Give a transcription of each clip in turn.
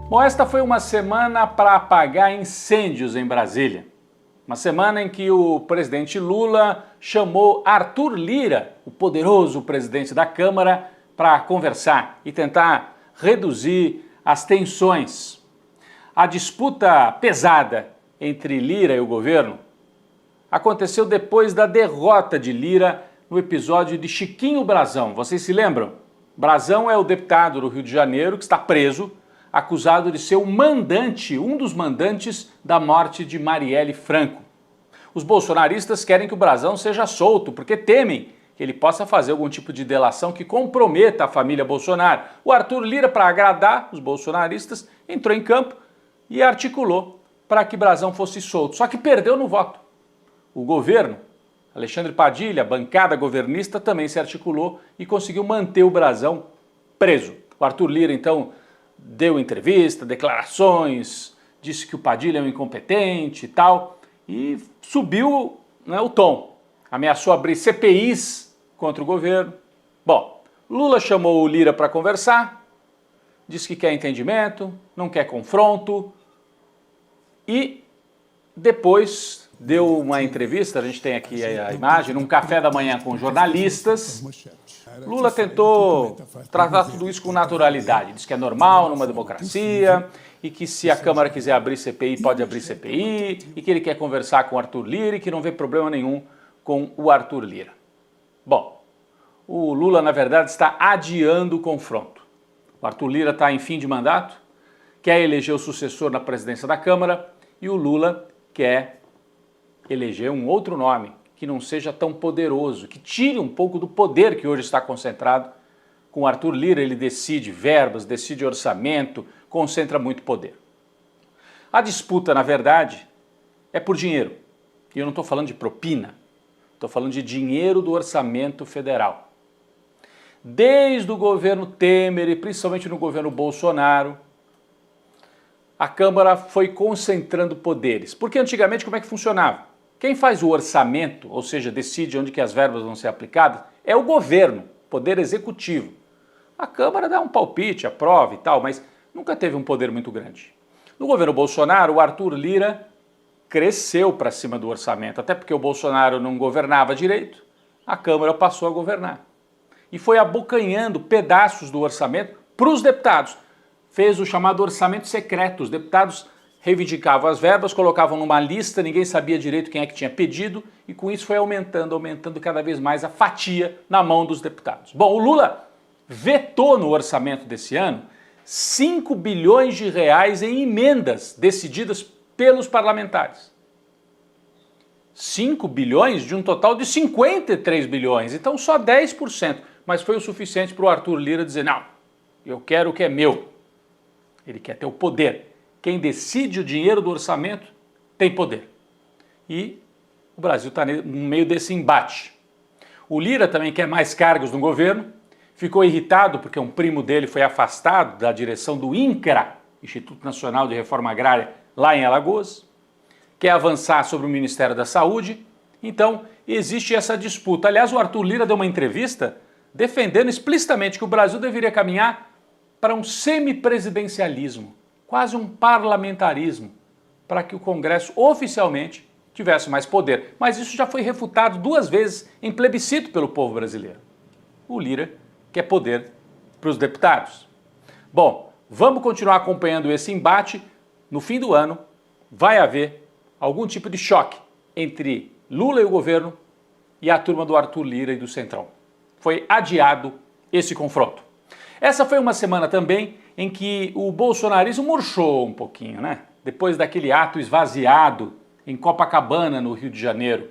Bom, esta foi uma semana para apagar incêndios em Brasília. Uma semana em que o presidente Lula chamou Arthur Lira, o poderoso presidente da Câmara, para conversar e tentar reduzir as tensões. A disputa pesada entre Lira e o governo aconteceu depois da derrota de Lira no episódio de Chiquinho Brazão. Vocês se lembram? Brazão é o deputado do Rio de Janeiro que está preso, acusado de ser o mandante, um dos mandantes da morte de Marielle Franco. Os bolsonaristas querem que o Brazão seja solto, porque temem que ele possa fazer algum tipo de delação que comprometa a família Bolsonaro. O Arthur Lira, para agradar os bolsonaristas, entrou em campo e articulou para que Brazão fosse solto, só que perdeu no voto. O governo, Alexandre Padilha, a bancada governista, também se articulou e conseguiu manter o Brazão preso. O Arthur Lira, então, deu entrevista, declarações, disse que o Padilha é um incompetente e tal, e subiu, né, o tom. Ameaçou abrir CPIs contra o governo. Bom, Lula chamou o Lira para conversar, disse que quer entendimento, não quer confronto, e depois deu uma entrevista, a gente tem aqui a imagem, num café da manhã com jornalistas. Lula tentou tratar tudo isso com naturalidade, disse que é normal numa democracia e que se a Câmara quiser abrir CPI, pode abrir CPI, e que ele quer conversar com o Arthur Lira e que não vê problema nenhum com o Arthur Lira. Bom, o Lula, na verdade, está adiando o confronto. O Arthur Lira está em fim de mandato, quer eleger o sucessor na presidência da Câmara e o Lula quer eleger um outro nome que não seja tão poderoso, que tire um pouco do poder que hoje está concentrado. Com o Arthur Lira ele decide verbas, decide orçamento, concentra muito poder. A disputa, na verdade, é por dinheiro. E eu não estou falando de propina, estou falando de dinheiro do orçamento federal. Desde o governo Temer e principalmente no governo Bolsonaro, a Câmara foi concentrando poderes. Porque antigamente como é que funcionava? Quem faz o orçamento, ou seja, decide onde que as verbas vão ser aplicadas, é o governo, poder executivo. A Câmara dá um palpite, aprova e tal, mas nunca teve um poder muito grande. No governo Bolsonaro, o Arthur Lira cresceu para cima do orçamento, até porque o Bolsonaro não governava direito, a Câmara passou a governar. E foi abocanhando pedaços do orçamento para os deputados. Fez o chamado orçamento secreto, os deputados reivindicavam as verbas, colocavam numa lista, ninguém sabia direito quem é que tinha pedido, e com isso foi aumentando cada vez mais a fatia na mão dos deputados. Bom, o Lula vetou no orçamento desse ano 5 bilhões de reais em emendas decididas pelos parlamentares. 5 bilhões de um total de 53 bilhões, então só 10%, mas foi o suficiente para o Arthur Lira dizer, não, eu quero o que é meu. Ele quer ter o poder. Quem decide o dinheiro do orçamento tem poder. E o Brasil está no meio desse embate. O Lira também quer mais cargos no governo, ficou irritado porque um primo dele foi afastado da direção do INCRA, Instituto Nacional de Reforma Agrária, lá em Alagoas, quer avançar sobre o Ministério da Saúde, então existe essa disputa. Aliás, o Arthur Lira deu uma entrevista defendendo explicitamente que o Brasil deveria caminhar para um semipresidencialismo, quase um parlamentarismo, para que o Congresso oficialmente tivesse mais poder. Mas isso já foi refutado 2 vezes em plebiscito pelo povo brasileiro. O Lira quer poder para os deputados. Bom, vamos continuar acompanhando esse embate. No fim do ano vai haver algum tipo de choque entre Lula e o governo e a turma do Arthur Lira e do Centrão. Foi adiado esse confronto. Essa foi uma semana também em que o bolsonarismo murchou um pouquinho, né? Depois daquele ato esvaziado em Copacabana, no Rio de Janeiro.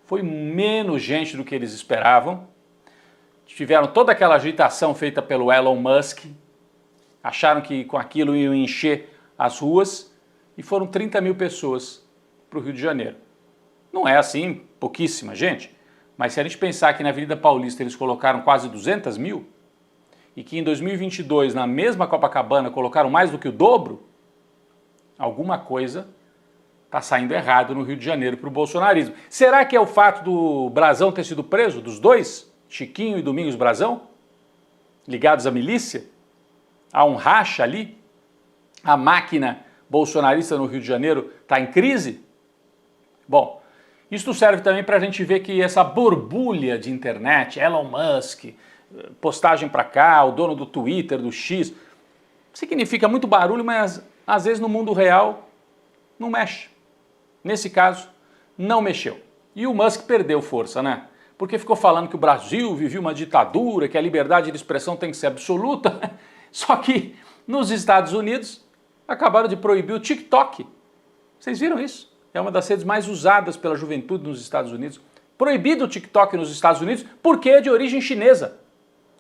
Foi menos gente do que eles esperavam. Tiveram toda aquela agitação feita pelo Elon Musk. Acharam que com aquilo iam encher as ruas. E foram 30 mil pessoas para o Rio de Janeiro. Não é assim, pouquíssima gente. Mas se a gente pensar que na Avenida Paulista eles colocaram quase 200 mil, e que em 2022, na mesma Copacabana, colocaram mais do que o dobro, alguma coisa está saindo errado no Rio de Janeiro para o bolsonarismo. Será que é o fato do Brazão ter sido preso, dos dois, Chiquinho e Domingos Brazão, ligados à milícia? Há um racha ali? A máquina bolsonarista no Rio de Janeiro está em crise? Bom, isso serve também para a gente ver que essa borbulha de internet, Elon Musk, postagem para cá, o dono do Twitter, do X, significa muito barulho, mas às vezes no mundo real não mexe. Nesse caso, não mexeu. E o Musk perdeu força, né? Porque ficou falando que o Brasil vivia uma ditadura, que a liberdade de expressão tem que ser absoluta. Só que nos Estados Unidos acabaram de proibir o TikTok. Vocês viram isso? É uma das redes mais usadas pela juventude nos Estados Unidos. Proibido o TikTok nos Estados Unidos porque é de origem chinesa.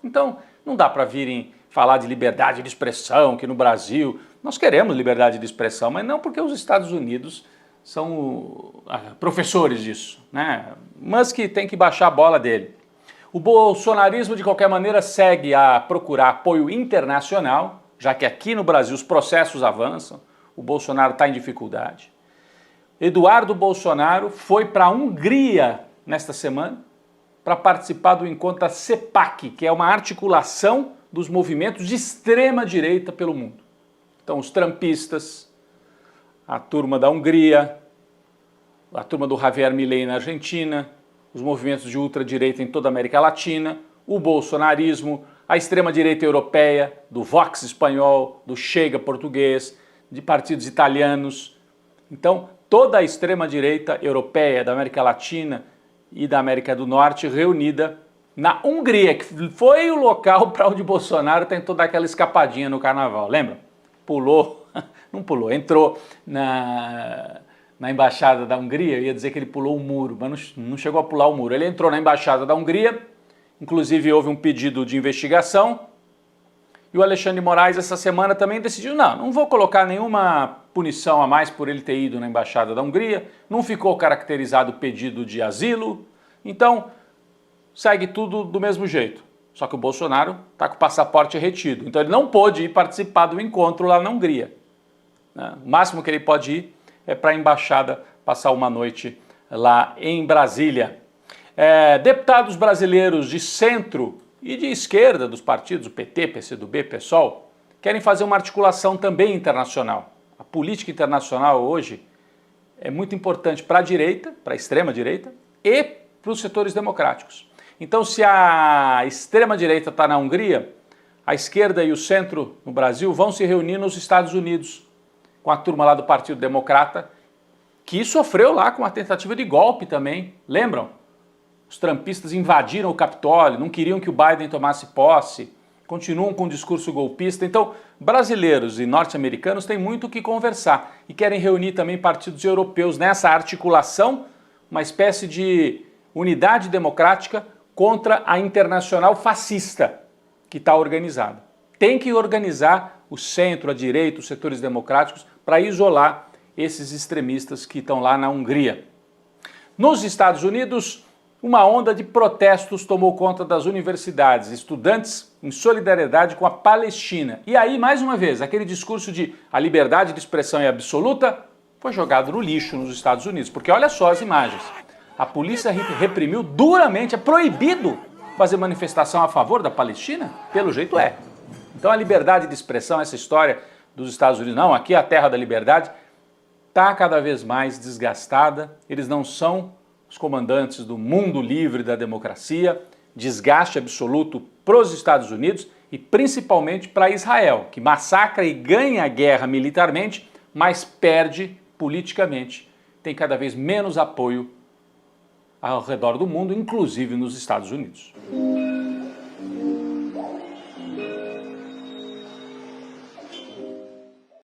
Então, não dá para virem falar de liberdade de expressão, que no Brasil nós queremos liberdade de expressão, mas não porque os Estados Unidos são professores disso, né? Musk tem que baixar a bola dele. O bolsonarismo, de qualquer maneira, segue a procurar apoio internacional, já que aqui no Brasil os processos avançam, o Bolsonaro está em dificuldade. Eduardo Bolsonaro foi para a Hungria nesta semana para participar do encontro da CEPAC, que é uma articulação dos movimentos de extrema-direita pelo mundo. Então, os trumpistas, a turma da Hungria, a turma do Javier Milei na Argentina, os movimentos de ultradireita em toda a América Latina, o bolsonarismo, a extrema-direita europeia, do Vox espanhol, do Chega português, de partidos italianos. Então, toda a extrema-direita europeia, da América Latina e da América do Norte reunida na Hungria, que foi o local para onde Bolsonaro tentou dar aquela escapadinha no carnaval, lembra? Pulou, não pulou, entrou na embaixada da Hungria, eu ia dizer que ele pulou o muro, mas não chegou a pular o muro. Ele entrou na embaixada da Hungria, inclusive houve um pedido de investigação, e o Alexandre de Moraes essa semana também decidiu, não vou colocar nenhuma punição a mais por ele ter ido na embaixada da Hungria, não ficou caracterizado o pedido de asilo, então segue tudo do mesmo jeito. Só que o Bolsonaro está com o passaporte retido, então ele não pôde ir participar do encontro lá na Hungria. O máximo que ele pode ir é para a embaixada passar uma noite lá em Brasília. Deputados brasileiros de centro e de esquerda dos partidos, o PT, PCdoB, PSOL, querem fazer uma articulação também internacional. A política internacional hoje é muito importante para a direita, para a extrema-direita e para os setores democráticos. Então, se a extrema-direita está na Hungria, a esquerda e o centro no Brasil vão se reunir nos Estados Unidos com a turma lá do Partido Democrata, que sofreu lá com uma tentativa de golpe também, lembram? Os trumpistas invadiram o Capitólio, não queriam que o Biden tomasse posse, continuam com um discurso golpista. Então, brasileiros e norte-americanos têm muito o que conversar e querem reunir também partidos europeus nessa articulação, uma espécie de unidade democrática contra a internacional fascista que está organizada. Tem que organizar o centro, a direita, os setores democráticos para isolar esses extremistas que estão lá na Hungria. Nos Estados Unidos, uma onda de protestos tomou conta das universidades, estudantes em solidariedade com a Palestina. E aí, mais uma vez, aquele discurso de a liberdade de expressão é absoluta foi jogado no lixo nos Estados Unidos, porque olha só as imagens. A polícia reprimiu duramente, é proibido fazer manifestação a favor da Palestina? Pelo jeito é. Então a liberdade de expressão, essa história dos Estados Unidos, não, aqui é a terra da liberdade, está cada vez mais desgastada, eles não são os comandantes do mundo livre da democracia, desgaste absoluto para os Estados Unidos e principalmente para Israel, que massacra e ganha a guerra militarmente, mas perde politicamente, tem cada vez menos apoio ao redor do mundo, inclusive nos Estados Unidos.